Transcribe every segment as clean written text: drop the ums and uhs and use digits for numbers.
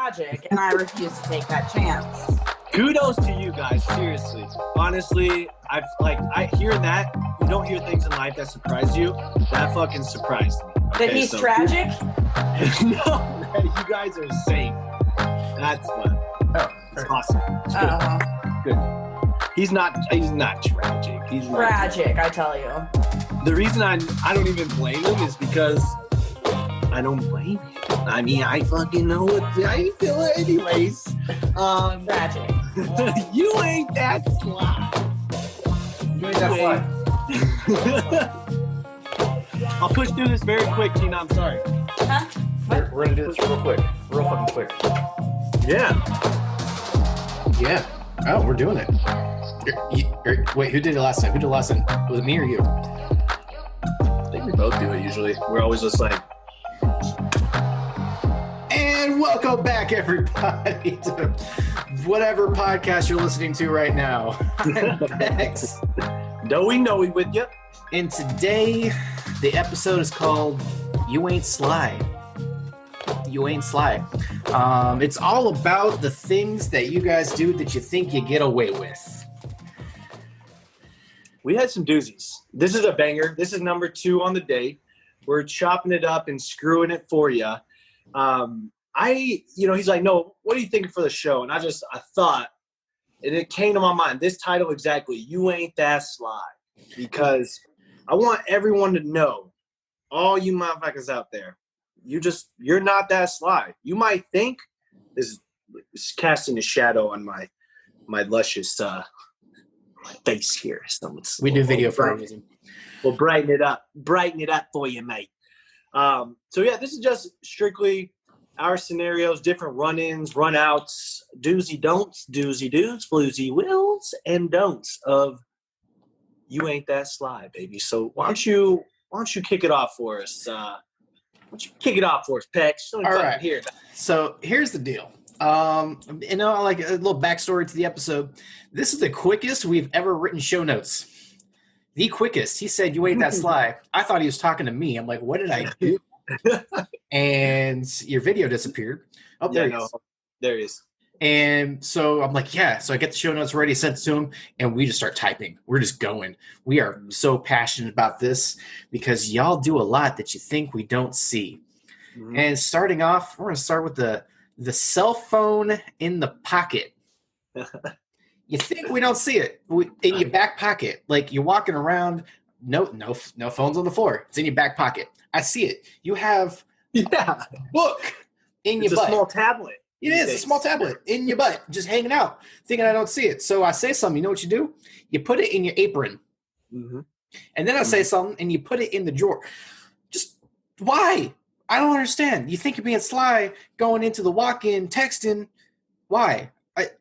tragic, and I refuse to take that chance. Kudos to you guys, seriously. Honestly, hearing that, you don't hear things in life that surprise you. That fucking surprised me. That he's tragic? No, you guys are safe. That's fun. Oh, it's awesome. It's good. He's not tragic. He's tragic, I tell you. The reason I don't even blame him is because I don't blame him. I mean, I fucking know what I feel anyways. Tragic. You ain't that sly. You ain't that sly. I'll push through this very quick, Tina. I'm sorry. Huh? We're going to do this real quick. Real fucking quick. Yeah. Yeah. Oh, we're doing it. Wait, who did it last time? Was it me or you? I think we both do it usually. We're always just like... And welcome back, everybody, to whatever podcast you're listening to right now. I'm Pecs. Noey with you. And today, the episode is called You Ain't Sly. You Ain't Sly. It's all about the things that you guys do that you think you get away with. We had some doozies. This is a banger. This is number 2 on the day. We're chopping it up and screwing it for you. He's like, no, what are you thinking for the show? And I thought, and it came to my mind, this title exactly, You Ain't That Sly. Because I want everyone to know, all you motherfuckers out there, you're not that sly. You might think this is casting a shadow on my luscious my face here. So we do video for a reason. We'll brighten it up for you, mate. This is just strictly our scenarios, different run-ins, run-outs, doozy don'ts, doozy do's, floozy wills, and don'ts of You Ain't That Sly, baby. So why don't you kick it off for us? Pecs? All right. Here. So here's the deal. Like a little backstory to the episode. This is the quickest we've ever written show notes. The quickest. He said, "You ain't that sly." I thought he was talking to me. I'm like, what did I do? And your video disappeared. Oh, there he is. There he is. And so I'm like, yeah. So I get the show notes ready, sent it to him, and we just start typing. We're just going. We are so passionate about this because y'all do a lot that you think we don't see. Mm-hmm. And starting off, we're going to start with the cell phone in the pocket. You think we don't see it in your back pocket. Like you're walking around, no phones on the floor. It's in your back pocket. I see it. You have a book in your butt. It's a small tablet. It is a small tablet in your butt, just hanging out, thinking I don't see it. So I say something. You know what you do? You put it in your apron. Mm-hmm. And then I say something, and you put it in the drawer. Just why? I don't understand. You think you're being sly going into the walk-in, texting. Why?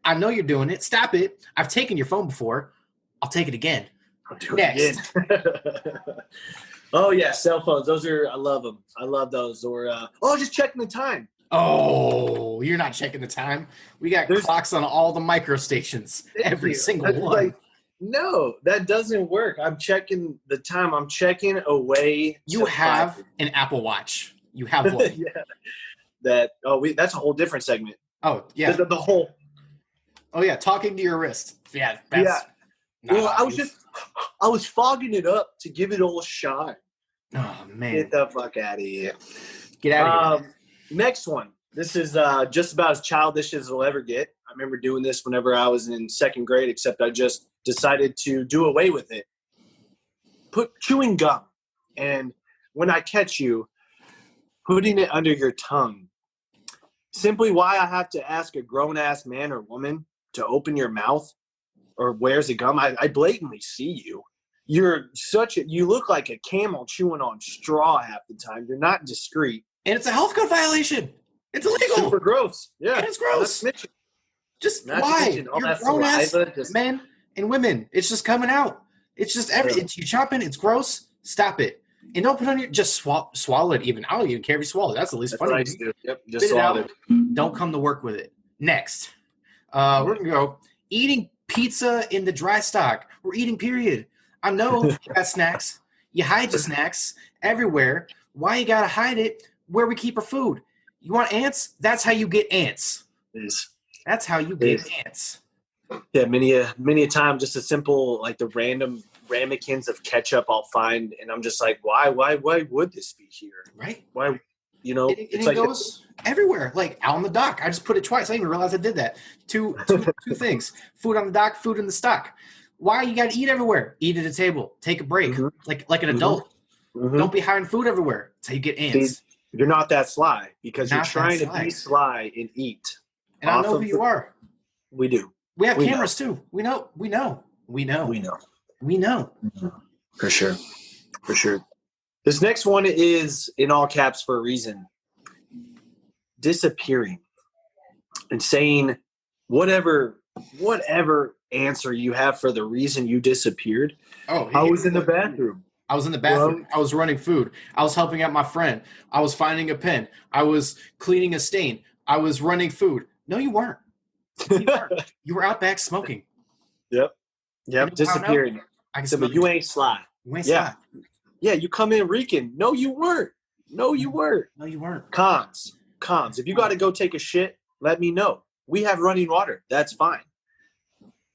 I know you're doing it. Stop it. I've taken your phone before. I'll take it again. I'll do it again. Oh, yeah, cell phones. I love them. I love those. Or, just checking the time. Oh, you're not checking the time. We got clocks on all the micro stations. Every single one. Like, no, that doesn't work. I'm checking the time. I'm checking away. You have an Apple Watch. You have one. Yeah. That's a whole different segment. Oh, yeah. The whole. Oh, yeah. Talking to your wrist. Yeah. Well, I was fogging it up to give it all a shot. Oh, man. Get the fuck out of here. Get out of here. Next one. This is just about as childish as it'll ever get. I remember doing this whenever I was in 2nd grade, except I just decided to do away with it. Put chewing gum. And when I catch you, putting it under your tongue. Simply why I have to ask a grown-ass man or woman to open your mouth or where's the gum? I blatantly see you. You look like a camel chewing on straw half the time. You're not discreet. And it's a health code violation. It's illegal. Super gross. Yeah. And it's gross. Just why? You're grown-ass men and women. It's just coming out. It's just you're chopping. It's gross. Stop it. And don't put on your, just swallow it even. I don't even care if you swallow it. That's the least funny. What I do. Yep, just swallow it. Don't come to work with it. Next. We're going to go eating pizza in the dry stock. We're eating, period. I know you got snacks. You hide your snacks everywhere. Why you got to hide it where we keep our food? You want ants? That's how you get ants. Is That's how you get Is. ants. Yeah, many a time, just a simple like the random ramekins of ketchup I'll find, and I'm just like, why would this be here? Right? Why, It goes everywhere. Like out on the dock. I just put it twice. I didn't even realize I did that. Two things. Food on the dock, food in the stock. Why you gotta eat everywhere? Eat at a table. Take a break. Like an adult. Don't be hiding food everywhere. That's how you get ants. See, you're not that sly because you're Not that trying to sly. be sly and eat. And I know who you are. We do. We have We cameras too. We know. For sure. This next one is in all caps for a reason. Disappearing and saying whatever answer you have for the reason you disappeared. Oh, I was in the bathroom. I was in the bathroom. I was running food. I was helping out my friend. I was finding a pen. I was cleaning a stain. I was running food. No, you weren't. You were out back smoking. Yep. Disappearing. I can So, smell but you ain't sly. You ain't Yeah. sly. Yeah, you come in reeking. No, you weren't. No, you weren't. Cons. If you got to go take a shit, let me know. We have running water. That's fine.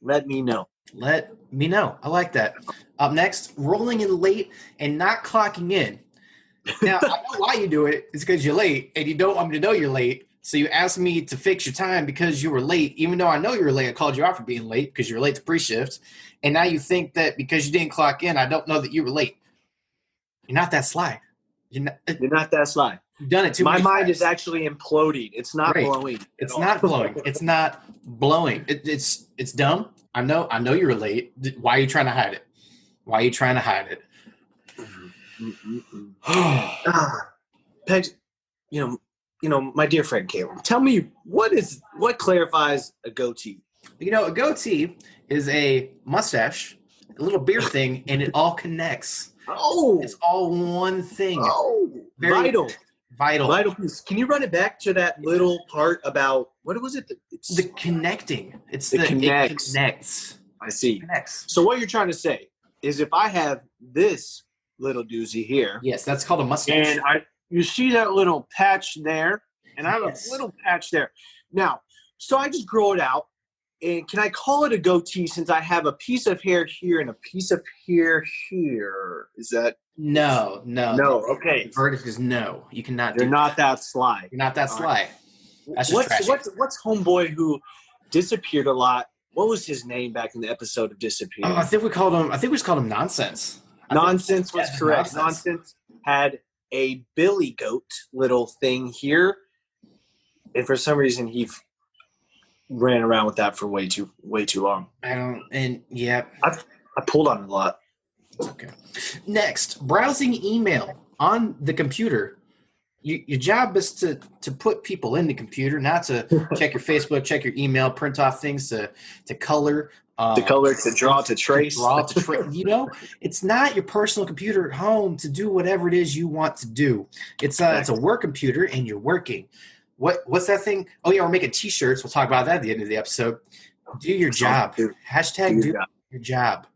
Let me know. Let me know. I like that. Up next, rolling in late and not clocking in. Now, I know why you do it. It's because you're late, and you don't want me to know you're late. So you asked me to fix your time because you were late, even though I know you were late. I called you out for being late because you were late to pre-shift. And now you think that because you didn't clock in, I don't know that you were late. You're not that sly. You're not that sly. You've done it too My many mind times. is actually imploding. It's not blowing. It's not blowing. It's not blowing. It's dumb. I know you were late. Why are you trying to hide it? Pegs, my dear friend Caleb, tell me what clarifies a goatee? A goatee is a mustache, a little beard thing, and it all connects. Oh, It's all one thing. oh, Very vital piece. Can you run it back to that little part about what was it? It's the connecting. It connects. I see. It connects. So what you're trying to say is if I have this little doozy here, Yes, that's called a mustache. and you see that little patch there, and I have Yes. a little patch there. Now, so I just grow it out, and can I call it a goatee since I have a piece of hair here and a piece of hair here? Is that No. Okay. The verdict is no. You cannot do You're not that sly. You're not that All sly. That's just trashy. What's homeboy who disappeared a lot? What was his name back in the episode of Disappearing? Oh, I think we just called him Nonsense. Nonsense was correct. Nonsense had a billy goat little thing here, and for some reason he ran around with that for way too long. I pulled on it a lot. Okay. Next, browsing email on the computer. Your job is to put people in the computer, not to check your Facebook, check your email, print off things to color. To draw, to trace. It's not your personal computer at home to do whatever it is you want to do. It's a work computer, and you're working. What's that thing? Oh, yeah, we're making T-shirts. We'll talk about that at the end of the episode. Do your job. Hashtag do your job.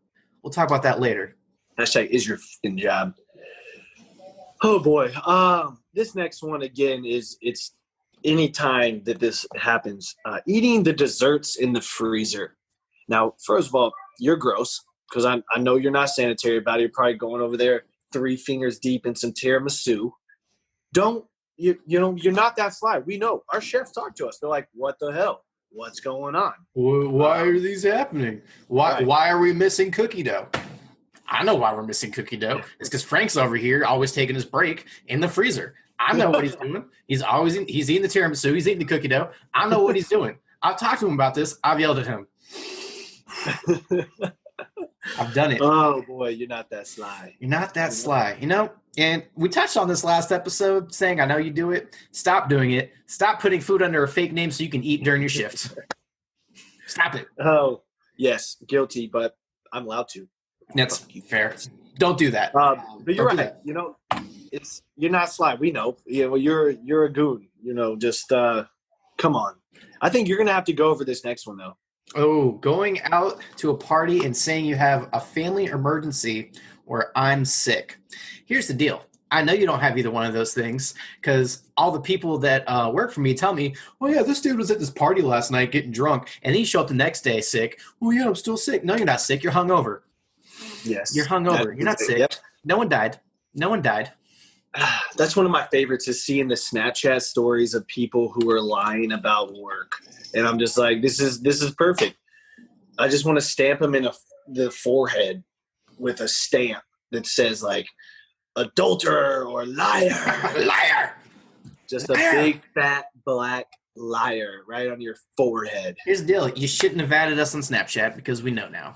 We'll talk about that later. Hashtag is your f***ing job. Oh, boy. This next one, again, it's any time that this happens. Eating the desserts in the freezer. Now, first of all, you're gross because I know you're not sanitary about it. You're probably going over there 3 fingers deep in some tiramisu. You're not that sly. We know. Our chefs talk to us. They're like, what the hell? What's going on? Why are these happening? Why are we missing cookie dough? I know why we're missing cookie dough. It's because Frank's over here always taking his break in the freezer. I know what he's doing. He's eating the tiramisu. He's eating the cookie dough. I know what he's doing. I've talked to him about this. I've yelled at him. I've done it. Oh, boy, you're not that sly. You're not that sly. And we touched on this last episode saying, I know you do it. Stop doing it. Stop putting food under a fake name so you can eat during your shift. Stop it. Oh, yes, guilty, but I'm allowed to. That's fair. Don't do that. But you're Don't do right. that. You're not sly. We know. Yeah, well, you're a goon. Just come on. I think you're gonna have to go over this next one though. Oh, going out to a party and saying you have a family emergency or I'm sick. Here's the deal. I know you don't have either one of those things because all the people that work for me tell me, "Oh yeah, this dude was at this party last night getting drunk, and then you show up the next day sick." "Oh yeah, I'm still sick." No, you're not sick. You're hungover. Yes. You're hungover. You're not sick. Yep. No one died. No one died. That's one of my favorites is seeing the Snapchat stories of people who are lying about work. And I'm just like, this is perfect. I just want to stamp them in the forehead with a stamp that says like adulterer or liar. Liar. Just a Liar. big fat black liar right on your forehead. Here's the deal. You shouldn't have added us on Snapchat because we know now.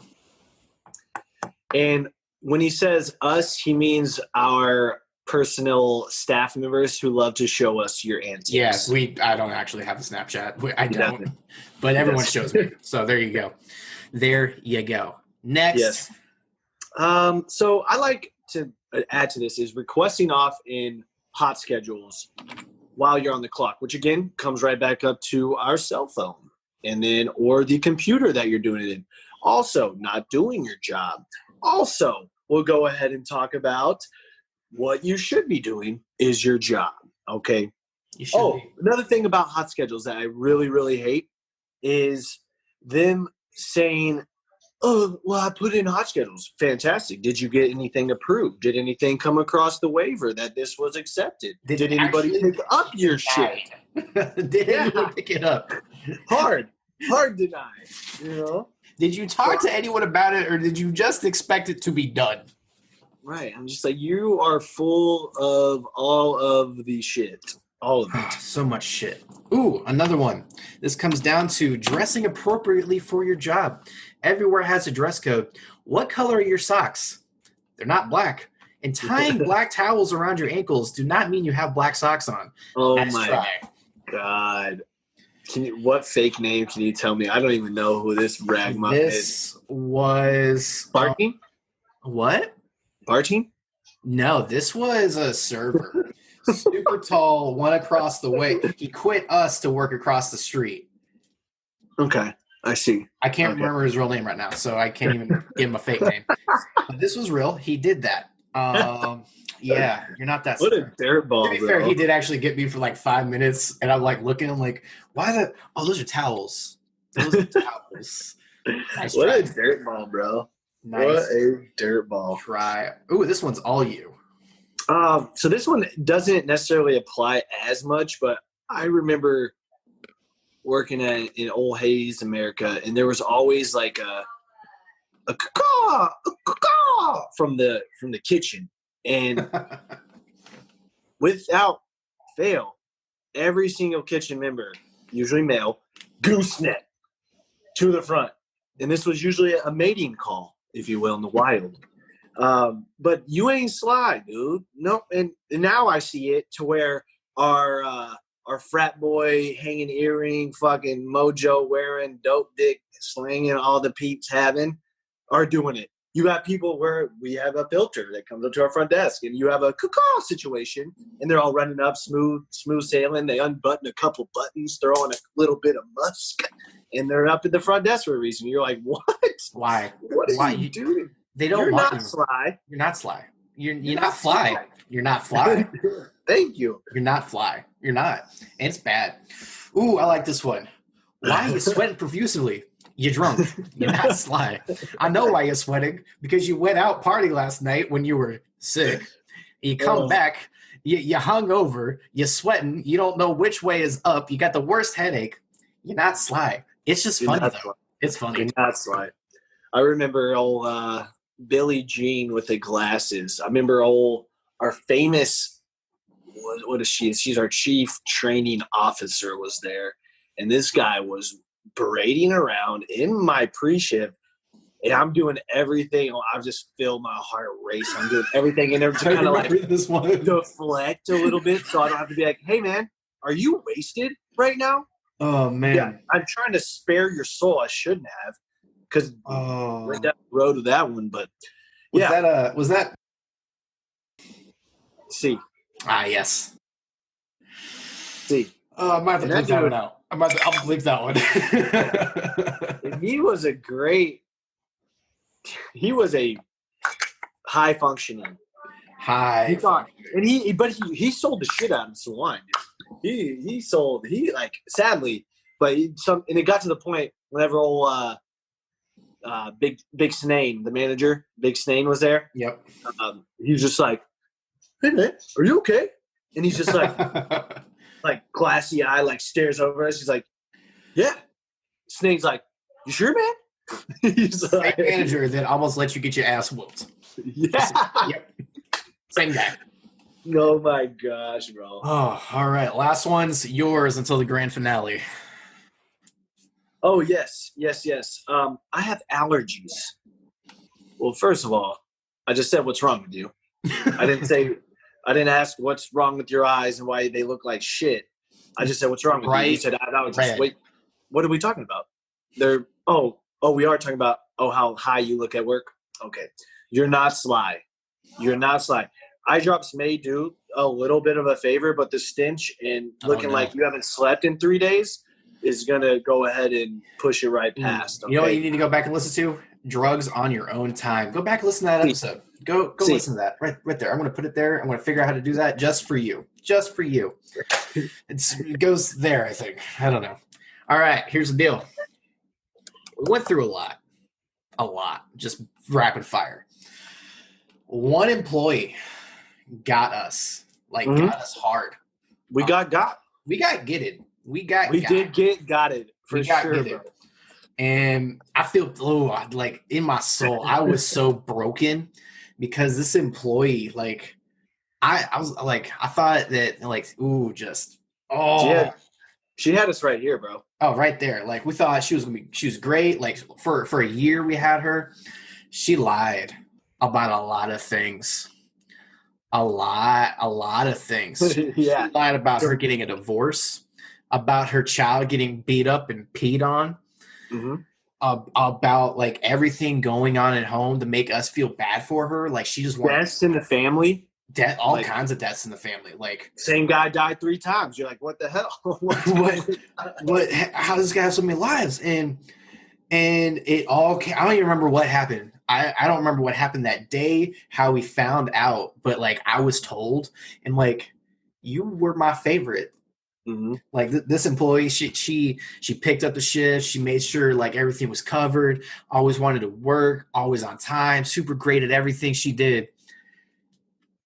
And when he says us, he means our personal staff members who love to show us your antics. Yes, I don't actually have a Snapchat. I don't. doesn't. But everyone Yes. shows me. So there you go. There you go. Next. Yes. So I like to add to this is requesting off in hot schedules while you're on the clock, which again comes right back up to our cell phone and then or the computer that you're doing it in. Also, not doing your job. Also, we'll go ahead and talk about what you should be doing is your job. Okay. You should be. Another thing about hot schedules that I really, really hate is them saying, "Oh, well, I put in hot schedules." Fantastic. Did you get anything approved? Did anything come across the waiver that this was accepted? Did anybody actually pick up your shit? Did anyone pick it up? Hard deny. You know? Did you talk to anyone about it, or did you just expect it to be done? Right. I'm just like, you are full of all of the shit. All of it. So much shit. Ooh, another one. This comes down to dressing appropriately for your job. Everywhere has a dress code. What color are your socks? They're not black. And tying black towels around your ankles do not mean you have black socks on. Oh Nice my try. God. What fake name can you tell me? I don't even know who this ragmuff is. This was Barking? what? Barting? No, this was a server. Super tall, one across the way. He quit us to work across the street. Okay. I see. I can't Okay. remember his real name right now, so I can't even give him a fake name. But this was real. He did that. Yeah, you're not that What a smart. dirtball, To be fair, he did actually get me for like 5 minutes, and I'm like looking, I'm like, why the? Oh, those are towels. Those are towels. Nice What try. a dirtball, bro. Nice What a dirtball. try. Ooh, this one's all you. So this one doesn't necessarily apply as much, but I remember working in Old Hayes, America, and there was always like a caw from the kitchen, and without fail, every single kitchen member, usually male, gooseneck to the front, and this was usually a mating call, if you will, in the wild. But you ain't sly, dude. No, and now I see it to where our frat boy hanging earring, fucking mojo wearing, dope dick slinging, all the peeps having, are doing it. You got people where we have a filter that comes up to our front desk, and you have a caw situation, and they're all running up, smooth sailing. They unbutton a couple buttons, throw on a little bit of musk, and they're up at the front desk for a reason. You're like, what? Why? What are Why? you doing? They don't You're want not you. sly. You're not sly. You're You're not not fly. sly. You're not fly. Thank you. You're not fly. You're not. And it's bad. Ooh, I like this one. Why are you sweating profusely? You're drunk. You're not sly. I know why you're sweating, because you went out party last night when you were sick. You come back, you hung over, you're sweating, you don't know which way is up, you got the worst headache. You're not sly. It's just You're funny, not though. sly. It's funny. You're not sly. I remember old Billie Jean with the glasses. I remember our famous, what is she? She's our chief training officer was there. And this guy was parading around in my pre-shift. And I'm doing everything. I just feel my heart race. I'm doing everything in there to kind of like this one. deflect a little bit so I don't have to be like, hey, man, are you wasted right now? Oh, man. Yeah, I'm trying to spare your soul. I shouldn't have, because went down the road with that one. But yeah, Was that? see, Yes. see, Oh, I might have to And bleep that that one dude- out. I'll bleep that one. he was a high functioning High. And he sold the shit out of some wine, dude. He sadly, but and it got to the point whenever old Big Snane, the manager, Big Snane was there. Yep. He was just like, "Hey man, are you okay?" And he's just like, like glassy eye, like stares over us. He's like, "Yeah." Snane's like, "You sure, man?" He's Same like, manager that almost let you get your ass whooped. "Yeah." Yep. Same guy. Oh my gosh, bro. Oh, all right. Last one's yours until the grand finale. Oh yes. I have allergies. Well, first of all, I just said what's wrong with you. I didn't ask what's wrong with your eyes and why they look like shit. I just said what's wrong with you. You said I have allergies. Red. Wait, what are we talking about? We are talking about how high you look at work. Okay, you're not Sly. Eye drops may do a little bit of a favor, but the stench and looking like you haven't slept in 3 days is gonna go ahead and push it right past. Okay? You know what you need to go back and listen to? Drugs on Your Own Time. Go back and listen to that episode. Go listen to that right there. I'm going to put it there. I'm going to figure out how to do that just for you. It goes there, I think. I don't know. All right, here's the deal. We went through a lot, just rapid fire. One employee got us hard. We got We got gitted. We did get got it for sure. Bro. And I feel like in my soul, I was so broken because this employee, like, I was like, I thought that Yeah, she had us right here, bro. Oh, right there. Like, we thought she was great. Like, for a year we had her. She lied about a lot of things. A lot of things. Yeah. She lied about her getting a divorce, about her child getting beat up and peed on. Mm-hmm. About like everything going on at home to make us feel bad for her. Like, she just wanted deaths in the family. All kinds of deaths in the family. Like, same guy died 3 times. You're like, what the hell? what? How does this guy have so many lives? And it all came, I don't even remember what happened. I don't remember what happened that day, how we found out, but like, I was told, and like, you were my favorite. Mm-hmm. Like, this employee, she picked up the shift. She made sure like everything was covered. Always wanted to work. Always on time. Super great at everything she did.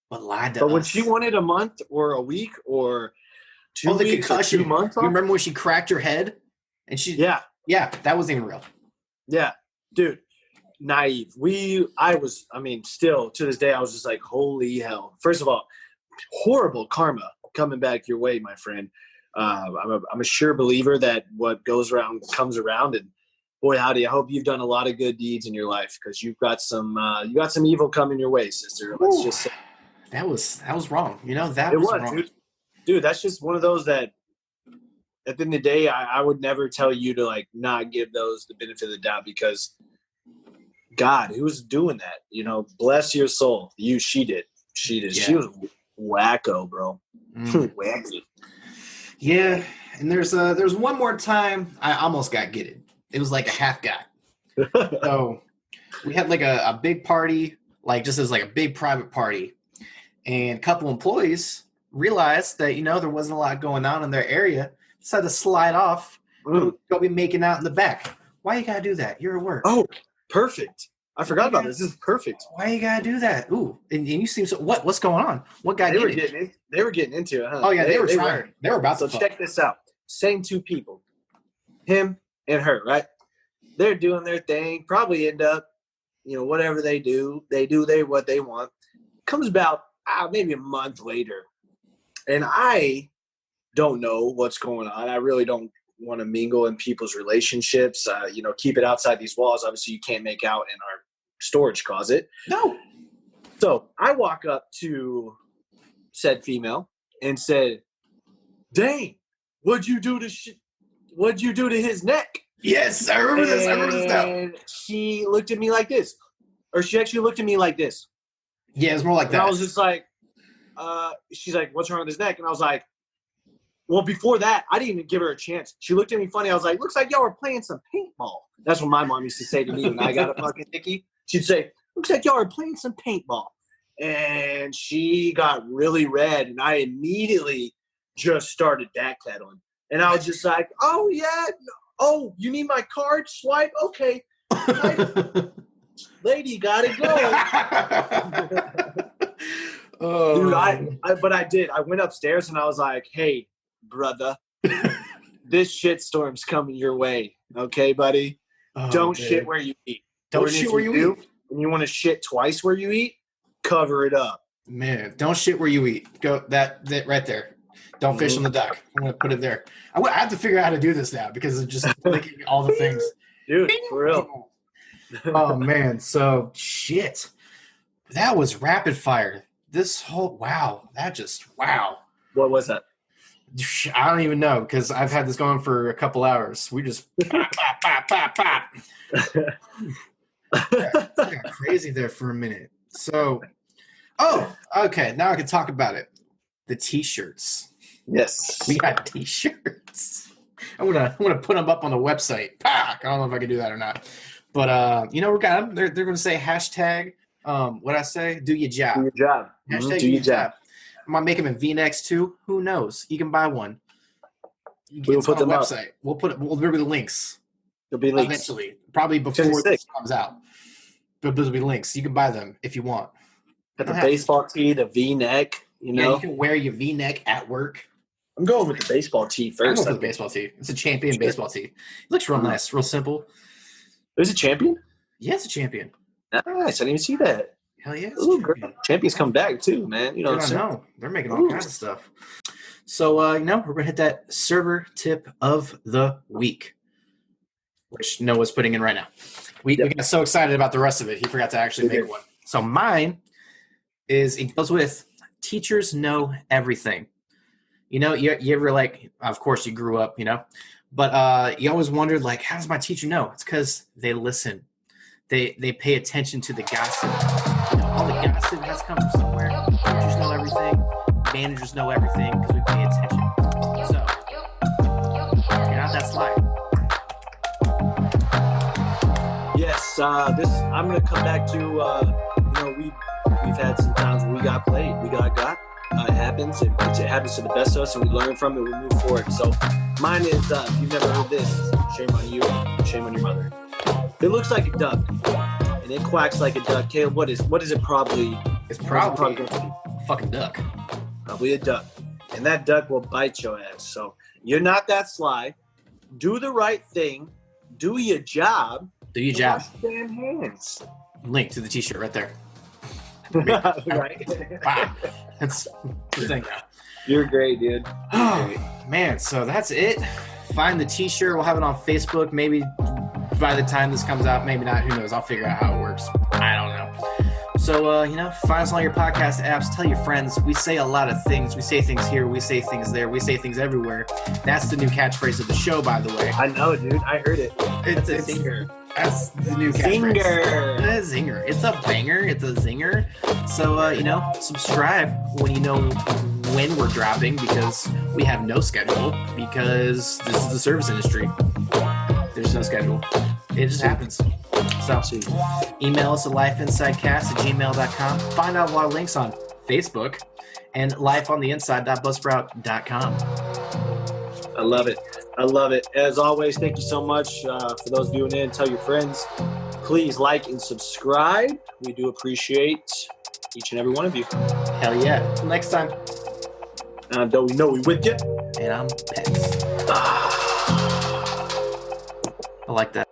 But lied to us. But when she wanted a month or a week or 2 the weeks concussion. or 2 months, you remember when she cracked her head? And yeah, that wasn't even real. Yeah, dude, naive. Still to this day, I was just like, holy hell. First of all, horrible karma coming back your way, my friend. I'm a sure believer that what goes around comes around, and boy howdy, I hope you've done a lot of good deeds in your life, because you've got some evil coming your way, sister. Let's just say that was wrong. That it was wrong. Dude, that's just one of those that at the end of the day, I would never tell you to like not give those the benefit of the doubt, because God, who's doing that? Bless your soul. She did. Yeah. She was wacko, bro. Wacky. Yeah, and there's one more time I almost got gitted. It was like a half guy. So we had like a big party, like just as like a big private party, and a couple employees realized that there wasn't a lot going on in their area. Decided to slide off, go be making out in the back. Why you gotta do that? You're at work. Oh, perfect. I forgot about this. This is perfect. Why you gotta do that? Ooh, and you seem so. What's going on? What guy? They were getting into it, huh? Oh yeah, they were trying. They were about to. So check this out. Same 2 people, him and her, right? They're doing their thing. Probably end up, whatever they do, what they want. Comes about maybe a month later, and I don't know what's going on. I really don't want to mingle in people's relationships. Keep it outside these walls. Obviously, you can't make out in our storage closet. No. So I walk up to said female and said, "Dang, what'd you do to his neck?" Yes, I remember this. I remember this now. And she looked at me like this, or she actually looked at me like this. Yeah, it's more like that. And I was just like, she's like, "What's wrong with his neck?" And I was like, well, before that, I didn't even give her a chance. She looked at me funny. I was like, "Looks like y'all were playing some paintball." That's what my mom used to say to me when I got a fucking hickey. She'd say, "Looks like y'all are playing some paintball." and she got really red, and I immediately just started backpedaling. And I was just like, oh, yeah. Oh, you need my card? Swipe? Okay. Lady, gotta go. Oh. Dude, but I did. I went upstairs and I was like, hey, brother, this shitstorm's coming your way. Okay, buddy? Don't shit where you eat. Don't shit where you eat. And you want to shit twice where you eat, cover it up. Man, don't shit where you eat. Go that right there. Don't fish on the dock. I'm going to put it there. I have to figure out how to do this now because of just clicking all the things. Dude, for real. Oh, man. So, shit. That was rapid fire. This whole, wow. What was that? I don't even know because I've had this going for a couple hours. We just pop. Got crazy there for a minute. So, okay. Now I can talk about it. The T-shirts. Yes. We got T-shirts. I'm gonna put them up on the website. I don't know if I can do that or not. But we got them. They're gonna say hashtag. What I say? Do your job. Do your job. Hashtag do your job. I might make them in V-necks too. Who knows? You can buy one. We'll put them on the website. We'll be the links. There'll be links eventually, probably before this comes out. But there'll be links. You can buy them if you want. Got the baseball tee, the V-neck. Yeah, you can wear your V-neck at work. I'm going with the baseball tee first. I'm going with the baseball tee. It's a Champion baseball tee. It looks real nice, real simple. Is it Champion? Yeah, it's a Champion. Nice. I didn't even see that. Hell yeah. Ooh, Champions come back too, man. You know what I'm saying? I know. They're making all kinds of stuff. So, we're going to hit that server tip of the week, which Noah's putting in right now. We got so excited about the rest of it, he forgot to actually make one. So mine it goes with teachers know everything. You ever of course you grew up, but you always wondered how does my teacher know? It's because they listen. They pay attention to the gossip. All the gossip has come from somewhere. Teachers know everything. Managers know everything because we pay attention. So, you're not that sly. Yes, I'm gonna come back to we've had some times where we got played, we got it happens. It happens to the best of us, and we learn from it. We move forward. So mine is if you've never heard this, shame on you, shame on your mother. It looks like a duck, and it quacks like a duck. Caleb, what is it? Probably it's probably a fucking duck. Probably a duck, and that duck will bite your ass. So you're not that sly. Do the right thing. Do your job. Do your job. Wash damn hands. Link to the T-shirt right there. Right. Wow. That's the thing now. You're great, dude. Oh, man. So that's it. Find the T-shirt. We'll have it on Facebook. Maybe by the time this comes out, maybe not. Who knows? I'll figure out how it works. I don't know. So, find us on all your podcast apps. Tell your friends. We say a lot of things. We say things here. We say things there. We say things everywhere. That's the new catchphrase of the show, by the way. I know, dude. I heard it. It's a zinger. That's the new catchphrase. Zinger. It's a zinger. It's a banger. It's a zinger. So, subscribe when you know when we're dropping because we have no schedule because this is the service industry. There's no schedule. It just happens. So, email us at lifeinsidecast@gmail.com. Find out a lot of links on Facebook and lifeontheinside.buzzsprout.com. I love it. I love it. As always, thank you so much for those viewing in. Tell your friends. Please like and subscribe. We do appreciate each and every one of you. Hell yeah. Till next time. Though we know we with you. And I'm Pecs. I like that.